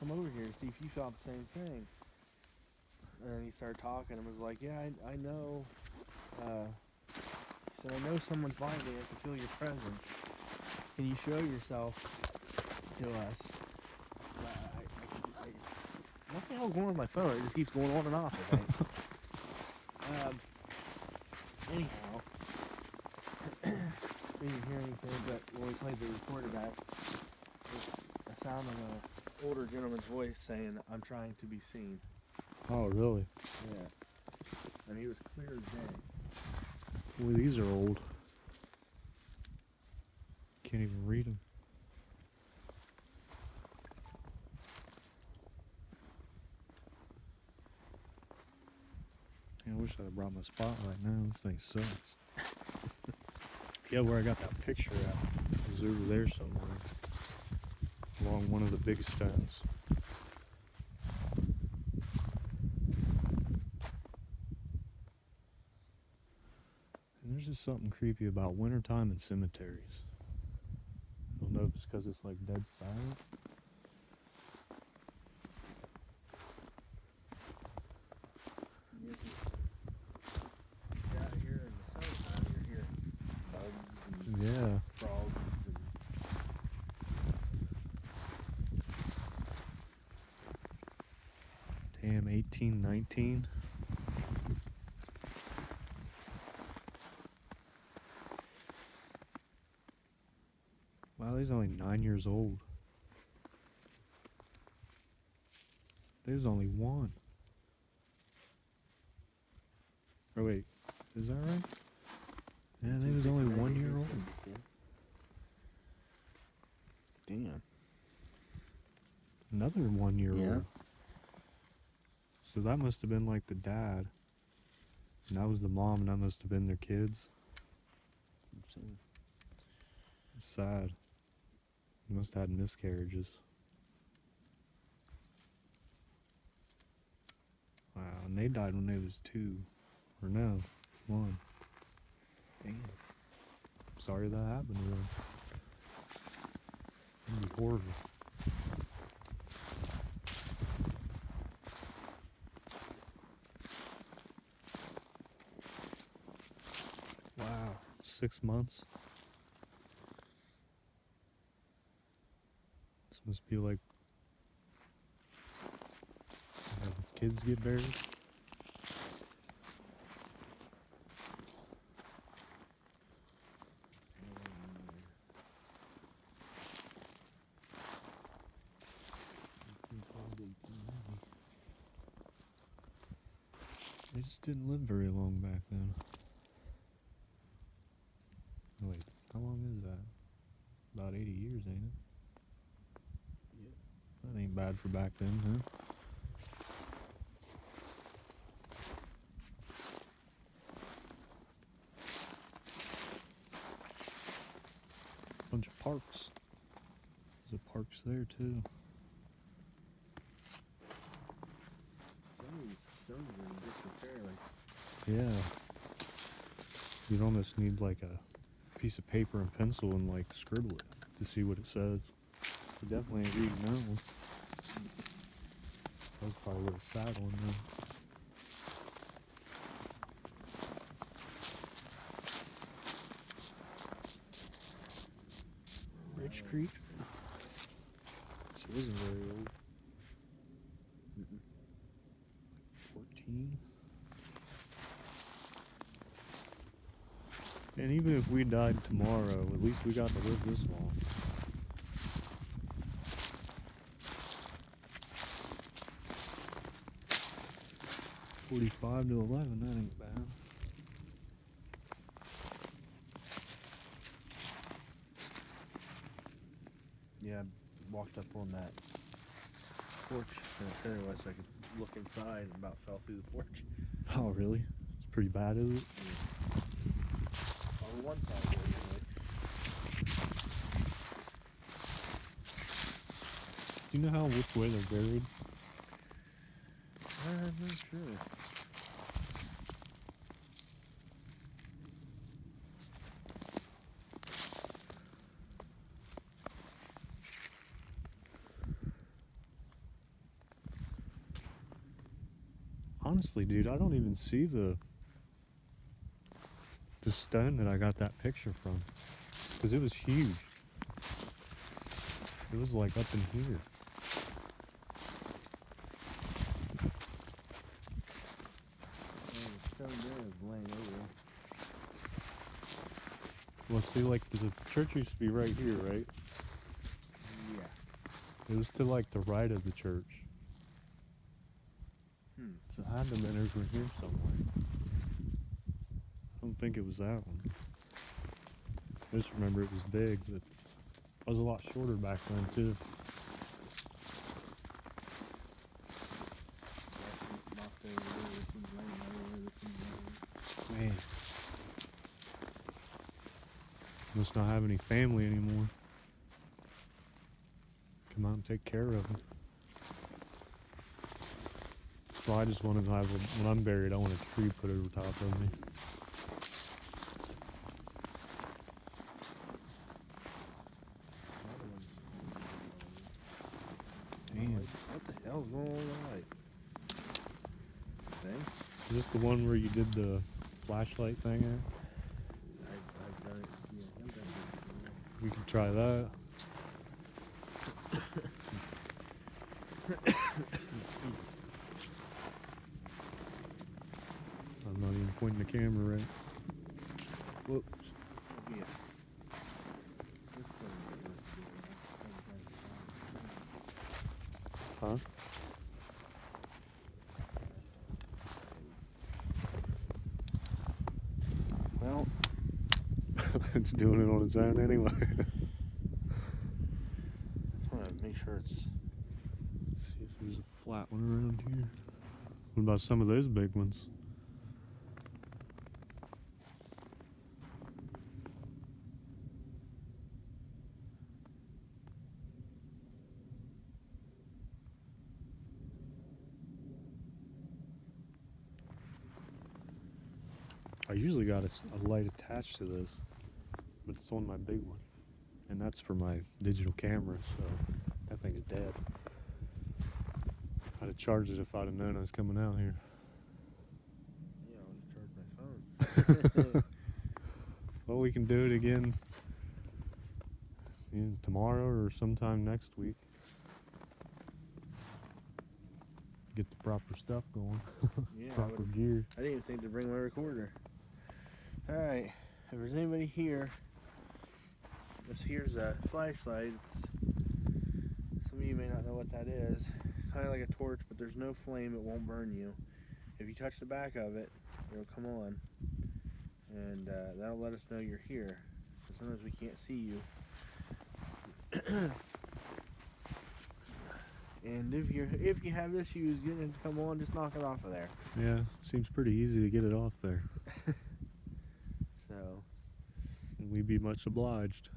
come over here and see if you saw the same thing. And he started talking and was like, yeah, I know. He said, I know someone's behind me. I can feel your presence. Can you show yourself to us? What the hell's going on with my phone? It just keeps going on and off, I think. Anyhow, we didn't hear anything, but when we played the recorder back, I sound of an older gentleman's voice saying, I'm trying to be seen. Oh, really? Yeah. And he was clear as day. Boy, these are old. Can't even read them. Yeah, I wish I'd have brought my spotlight now. This thing sucks. Yeah, where I got that picture at was over there somewhere. Along one of the big stones. And there's just something creepy about wintertime in cemeteries. I don't know if it's because it's like dead silent. Yeah, here in the summertime, you're hearing bugs and Yeah. frogs and Damn, 1819. Wow, he's only 9 years old. There's only one. Oh wait, is that right? Yeah, they was only 1 year old. Damn. Another 1 year Yeah. old. So that must have been like the dad. And that was the mom, and that must have been their kids. It's insane. It's sad. They must have had miscarriages. Wow, and they died when they was 2. Or no, 1. Damn. Sorry that happened to them. That'd be horrible. Wow, 6 months. This must be like how kids get buried. They just didn't live very long back then. Wait, how long is that? About 80 years, ain't it? Yeah. That ain't bad for back then, huh? Bunch of parks. There's a parks there too. Some of these stones are in disrepair. Like, Yeah. You'd almost need like a piece of paper and pencil and like scribble it to see what it says. You definitely ain't reading that one. That was probably a little sad one then. Rich Creek? She wasn't very old. 14. And even if we died tomorrow, at least we got to live this long. $45 to $11, that ain't bad. yeah, I walked up on that porch in a stairway so I could look inside and about fell through the porch. Oh, really? It's pretty bad, is it? On one side of it, anyway. Do you know how which way they're buried? I'm not sure. Honestly, dude, I don't even see the stone that I got that picture from, because it was huge. It was like up in here. And the stone there is laying over. Well, see, like the church used to be right here, right? Yeah. It was to like the right of the church. So it had to have been over here somewhere. I don't think it was that one. I just remember it was big, but I was a lot shorter back then too. Man. Must not have any family anymore. Come out and take care of them. So I just wanted to have, when I'm buried, I want a tree put over top of me. Damn. What the hell's going on with the light? Thing? Is this the one where you did the flashlight thing at? I've done it. Yeah, I've done it. We could try that. I'm not even pointing the camera right. Whoops. Yeah. Huh? Well, It's doing it on its own anyway. just want to make sure it's. See if there's a flat one around here. What about some of those big ones? I usually got a light attached to this, but it's on my big one. And that's for my digital camera, so that thing's dead. I'd have charged it if I'd have known I was coming out here. Yeah, I'll just charge my phone. Well, we can do it again tomorrow or sometime next week. Get the proper stuff going. Yeah, Proper gear. I didn't even think to bring my recorder. Alright, if there's anybody here, here's a flashlight. Some of you may not know what that is. It's kind of like a torch, but there's no flame, it won't burn you. If you touch the back of it, it'll come on. And that'll let us know you're here. So sometimes we can't see you. And if you have issues getting it to come on, just knock it off of there. Yeah, seems pretty easy to get it off there. So, And we'd be much obliged.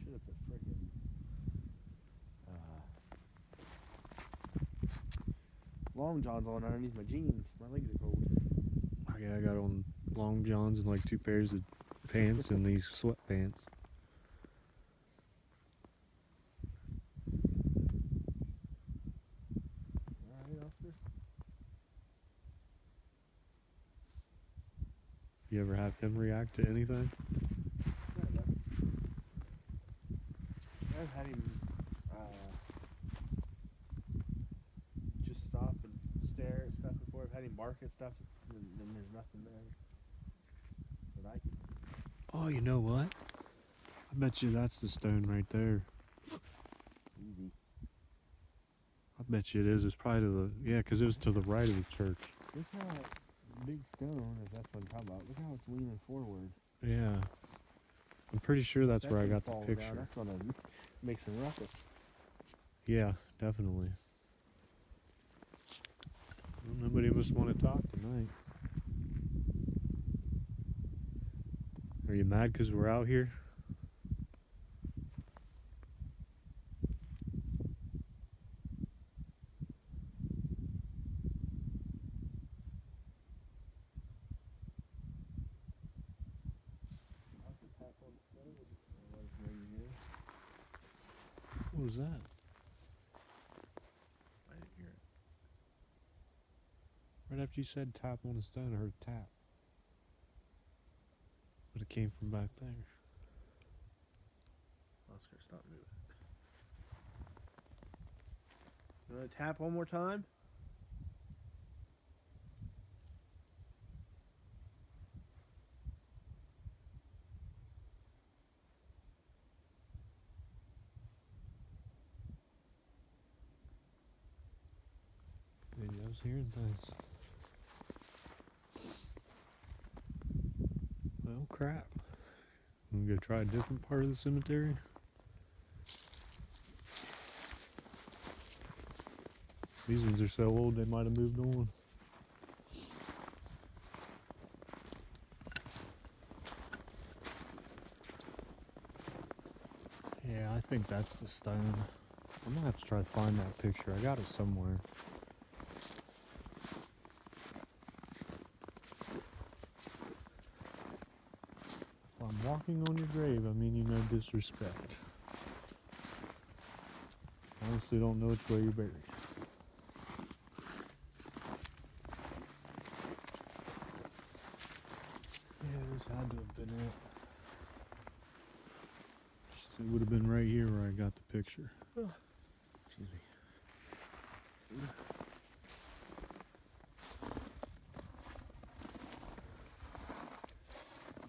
should have put frickin' long johns on underneath my jeans. My legs are cold. Yeah, I got on long johns and like 2 pairs of pants and these sweatpants. Alright, officer. You ever have him react to anything? I've had him just stop and stare at stuff before. I've had him bark at stuff, and then there's nothing there that I can. Oh, you know what? I bet you that's the stone right there. Easy. I bet you it is. It's probably to the, yeah, because it was to the right of the church. Look how that big stone, if that's what I'm talking about, look how it's leaning forward. Yeah. I'm pretty sure that's That where I thing got the falls picture. Down, that's gonna make some ruckus. Yeah, definitely. Well, nobody must want to talk tonight. Are you mad because we're out here? I'll just tap on the stone. was that? I didn't hear it. Right after you said tap on the stone, I heard a tap. But it came from back there. Oscar, stop moving. You want to tap one more time? Maybe I was hearing things. Well, crap. I'm gonna go try a different part of the cemetery. These ones are so old they might have moved on. Yeah, I think that's the stone. I'm gonna have to try to find that picture. I got it somewhere. If I'm walking on your grave, I mean you no disrespect. Honestly, don't know which way you're buried. Yeah, this had to have been it. It would have been right here where I got the picture. Excuse me. Is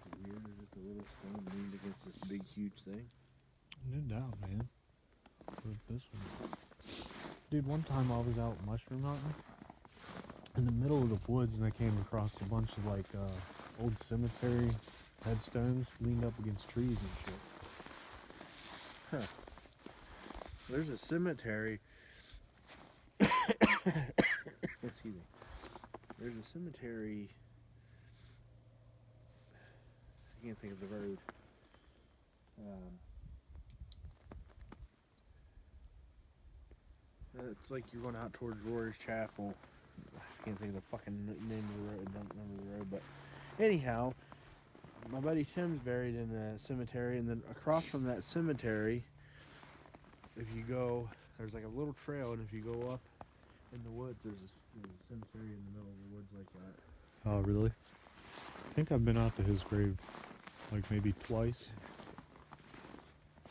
it weird or just a little stone leaned against this big, huge thing? No doubt, man. But this one. Dude, one time I was out mushroom hunting in the middle of the woods and I came across a bunch of like old cemetery headstones leaned up against trees and shit. There's a cemetery. Excuse me. There's a cemetery. I can't think of the road. It's like you're going out towards Rory's Chapel. I can't think of the fucking name of the road. Don't remember the road, but anyhow, my buddy Tim's buried in a cemetery, and then across from that cemetery, if you go, there's like a little trail, and if you go up in the woods, there's a cemetery in the middle of the woods like that. Oh, really? I think I've been out to his grave like maybe twice.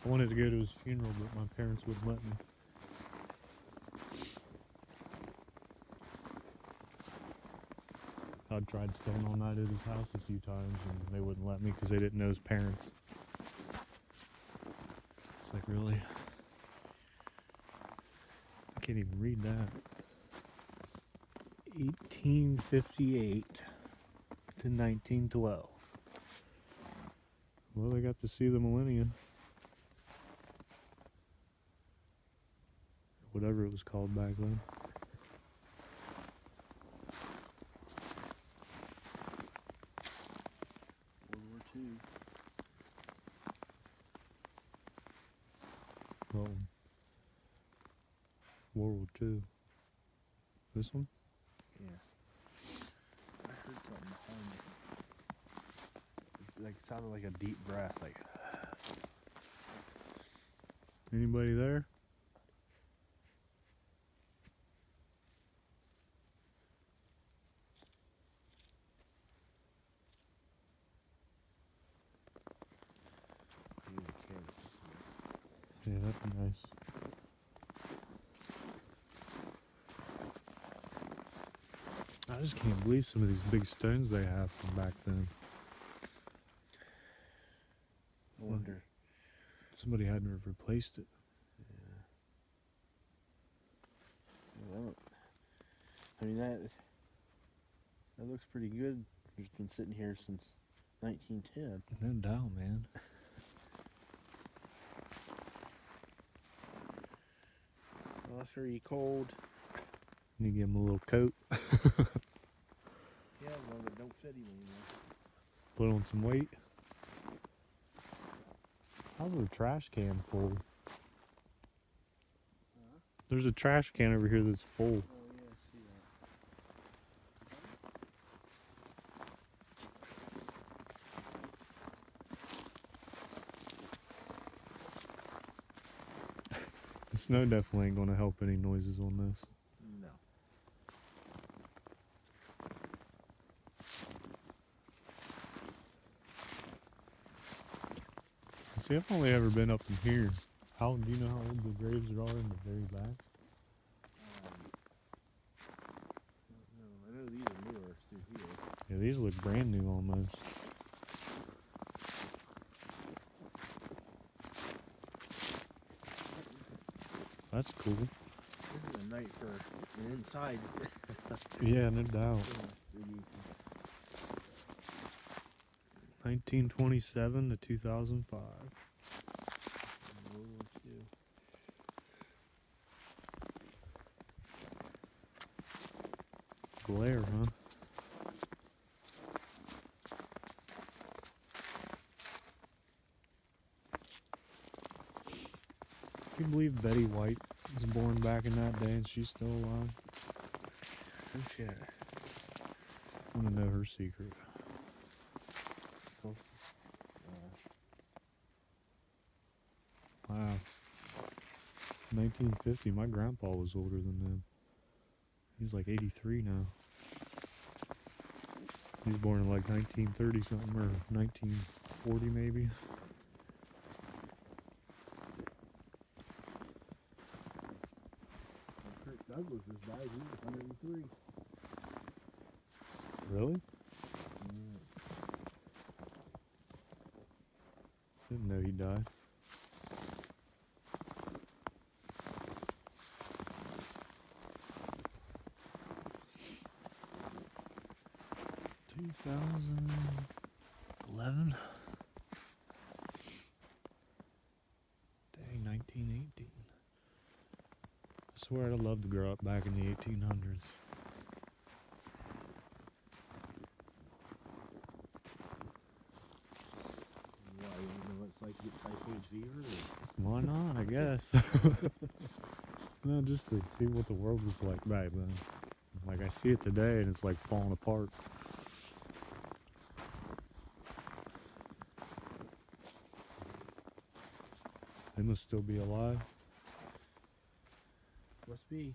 I wanted to go to his funeral, but my parents wouldn't let me. I'd tried staying all night at his house a few times and they wouldn't let me because they didn't know his parents. It's like, really? I can't even read that. 1858 to 1912. Well, they got to see the millennium. Whatever it was called back then. World War II. Well, World War II. This one? Yeah. I heard something behind it. Like it sounded like a deep breath, like. Anybody there? Yeah, that'd be nice. I just can't believe some of these big stones they have from back then. I wonder. Somebody had to have replaced it. Well, I mean that looks pretty good. It's been sitting here since 1910. No doubt, man. Oscar, are you cold? You give him a little coat, Yeah, one that don't fit him anymore. put on some weight. How's the trash can full? There's a trash can over here that's full. Oh yeah, I see that. Snow definitely ain't gonna help any noises on this. No. See, I've only ever been up in here. How do you know how old the graves are in the very back? No, I know these are newer through here. Yeah, these look brand new almost. That's cool. This is a night for an inside. Yeah, no doubt. 1927 to 2005. World War II. Blair, huh? Can you believe Betty White was born back in that day and she's still alive? Oh shit. I want to know her secret. Wow. 1950, my grandpa was older than them. He's like 83 now. He was born in like 1930 something or 1940 maybe. Kirk Douglas has died. He was 103. Really? Yeah. Didn't know he died. $2011. Dang, 1918. I swear I'd love to grow up back in the 1800s. Why, you don't know what it's like to get typhoid fever? Why not, I guess. No, just to see what the world was like back then. Like, I see it today and it's like falling apart. They must still be alive. Must be.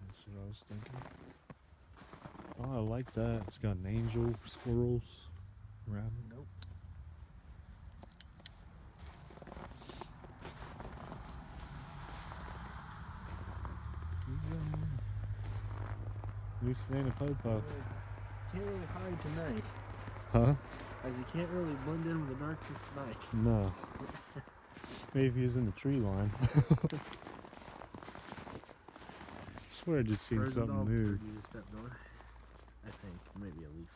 That's what I was thinking. Oh, I like that. It's got an angel, squirrels, rabbit. Nope. New Savannah Popo. Can't really hide tonight, Huh? as you can't really blend in with the darkness tonight. No. Maybe if he was in the tree line. I swear I just seen Frozen something dog move. turd you just stepped on. I think. Maybe a leaf.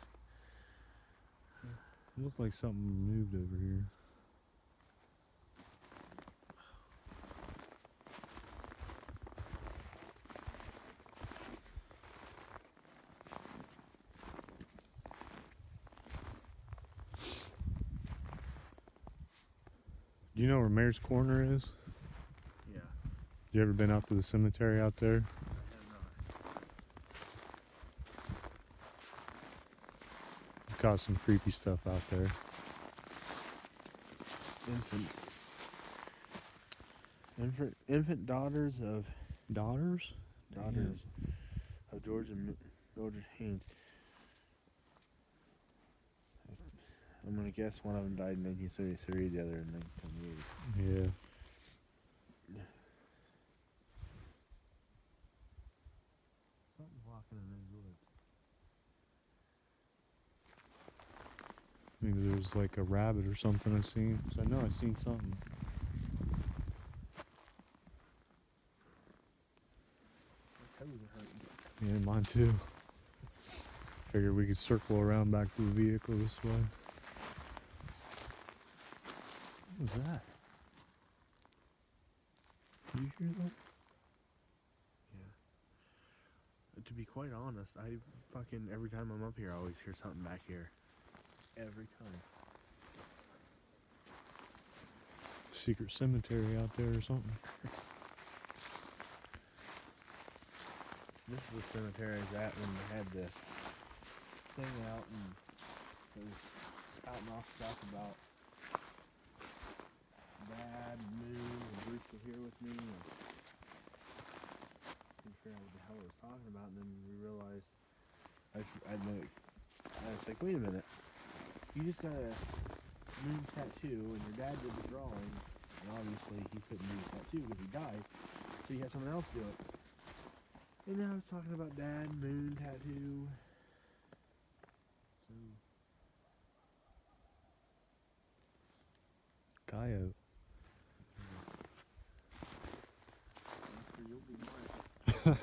It looked like something moved over here. Do you know where Mayor's Corner is? Yeah. You ever been out to the cemetery out there? I have not. Got some creepy stuff out there. Infant daughters of Daughters? of George and Mildred Haynes. I'm gonna guess one of them died in 1933, the other in 1928. Yeah. Something's walking in those woods. Maybe there was like a rabbit or something I seen. 'Cause I know I seen something. My toes are hurting. Yeah, mine too. Figured we could circle around back to the vehicle this way. What was that? Did you hear that? Yeah. To be quite honest, I fucking every time I'm up here, I always hear something back here. Every time. Secret cemetery out there or something. This is the cemetery I was at when they had the thing out and it was spouting off stuff about Dad and Moon and Bruce were here with me and couldn't figure out what the hell it was talking about, and then we realized I was like, wait a minute, you just got a Moon tattoo and your dad did the drawing, and obviously he couldn't do the tattoo because he died, so you had someone else do it. And now I was talking about Dad, Moon tattoo. So Coyote. Oscar, you'll be mine.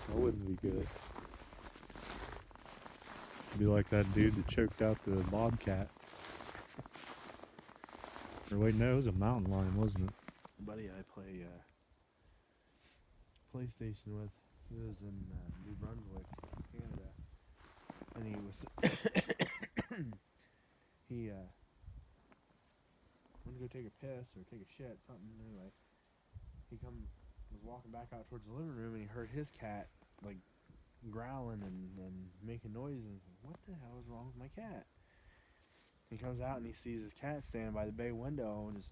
That wouldn't be good. Be like that dude that choked out the bobcat. Or wait, no, it was a mountain lion, wasn't it? A buddy I play PlayStation with, he lives in New Brunswick, Canada, and he was he went to go take a piss or take a shit, something. Anyway, was walking back out towards the living room, and he heard his cat like growling and making noises. And he's like, "What the hell is wrong with my cat?" He comes out and he sees his cat standing by the bay window and just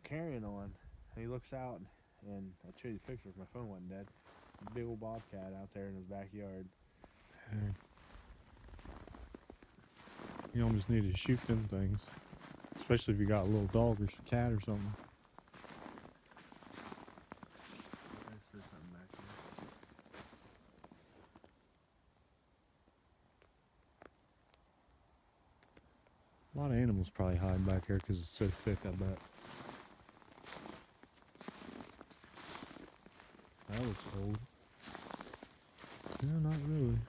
carrying on. And he looks out, and I'll show you the picture if my phone wasn't dead. A big old bobcat out there in his backyard. Dang. You almost need to shoot them things. Especially if you got a little dog or cat or something. I just heard something back there. A lot of animals probably hide back here because it's so thick, I bet. That looks old. No, not really.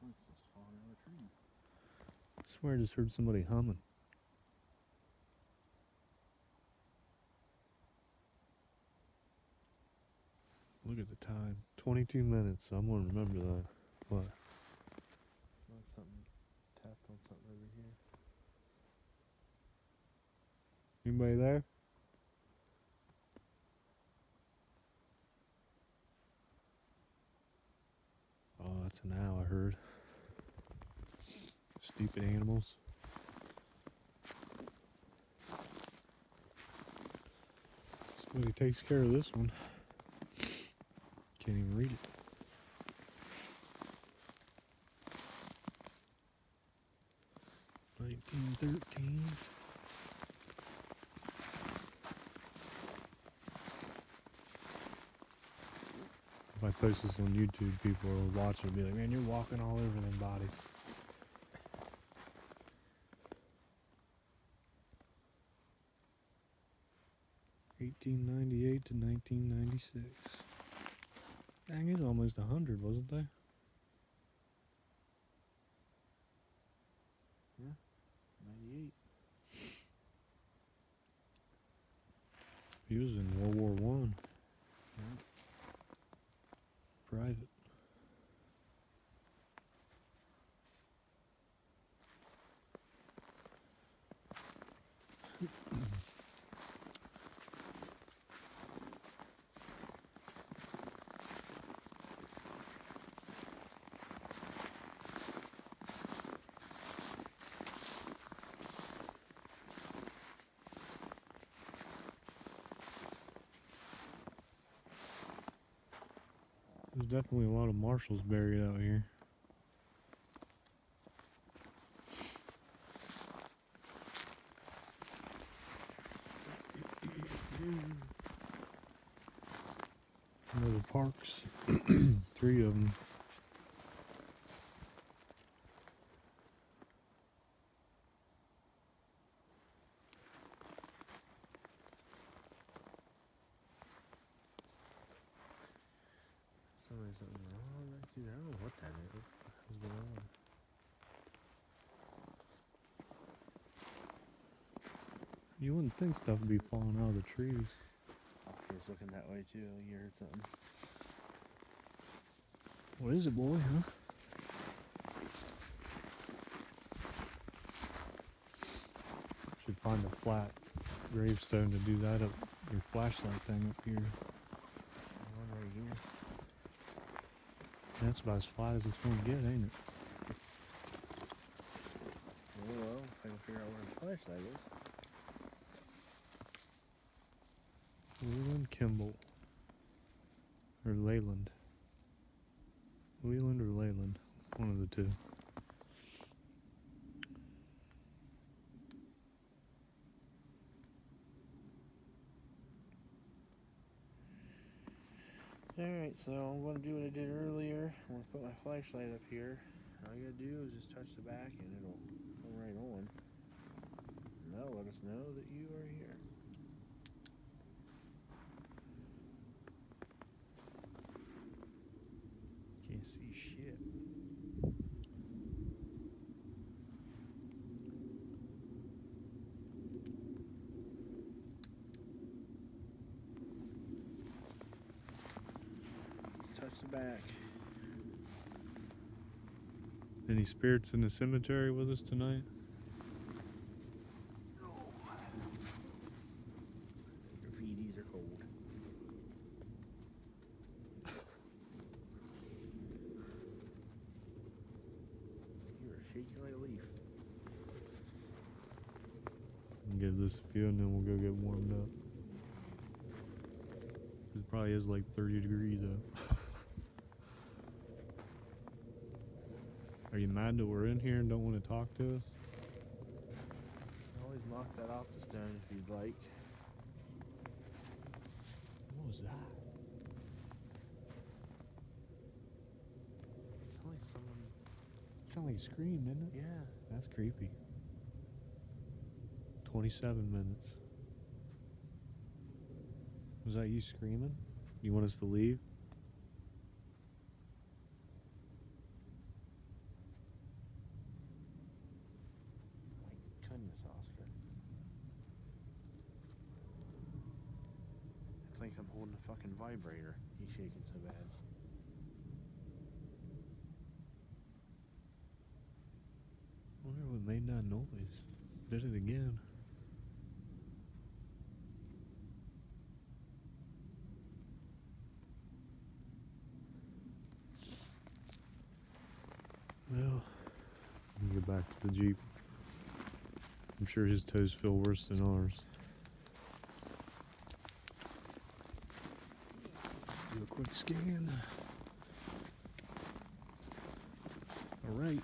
It's just falling out of the trees. I swear I just heard somebody humming. Look at the time. 22 minutes. I'm going to remember that. What? Oh, something tapped on something over here. Anybody there? Oh, that's an owl, I heard. Stupid animals. Somebody takes care of this one. Can't even read it. $19.13. If I post this on YouTube, people will watch it and be like, man, you're walking all over them bodies. $18.98 to $19.96. Dang, it's almost 100, wasn't they? 98. He was in World War One. Yeah. Private. There's definitely a lot of marshals buried out here. Another parks. 3 of them. Something wrong right dude. I don't know what that is. What the hell's going on? You wouldn't think stuff would be falling out of the trees. Oscar's looking that way too. You heard something. What is it, boy, huh? find a flat gravestone to do that up your flashlight thing up here. One right here. That's about as flat as it's gonna get, ain't it? Oh, well, if I can figure out where the flashlight is. Leland Kimball. Or Leyland. Leland or Leyland. One of the two. Alright, so I'm going to do what I did earlier. I'm going to put my flashlight up here. All you got to do is just touch the back and it'll come right on. And that'll let us know that you are here. Can't see shit. Just touch the back. Any spirits in the cemetery with us tonight? Graffitis are cold. You are shaking like a leaf. Give this a few and then we'll go get warmed up. It probably is like 30 degrees out. Are you mad that we're in here and don't want to talk to us? Always knock that off the stone if you'd like. What was that? Sounds like someone. Sounded like a scream, didn't it? Yeah. That's creepy. 27 minutes. Was that you screaming? You want us to leave? My goodness, Oscar. It's like I'm holding a fucking vibrator. He's shaking so bad. I wonder what made that noise. Did it again. Well, let me get back to the Jeep. I'm sure his toes feel worse than ours. Do a quick scan. All right.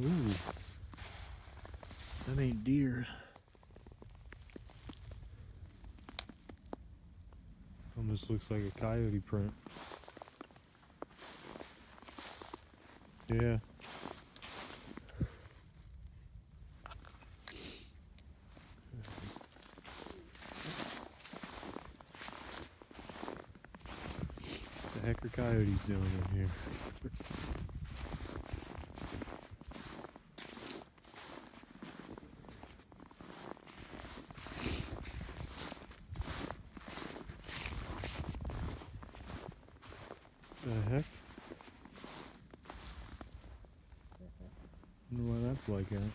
Ooh, that ain't deer. Almost looks like a coyote print. Yeah. The heck are coyotes doing in here? The heck? Wonder why that's like that.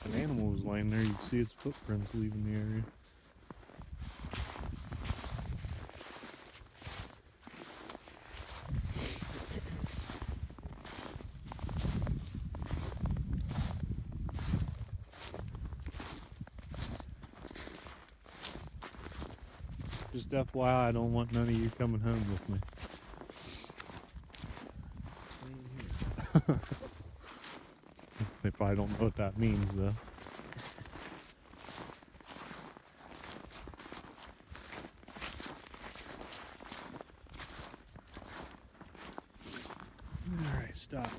If an animal was laying there, you'd see its footprints leaving the area. Just FYI, I don't want none of you coming home with me. They probably don't know what that means, though. Alright, stop.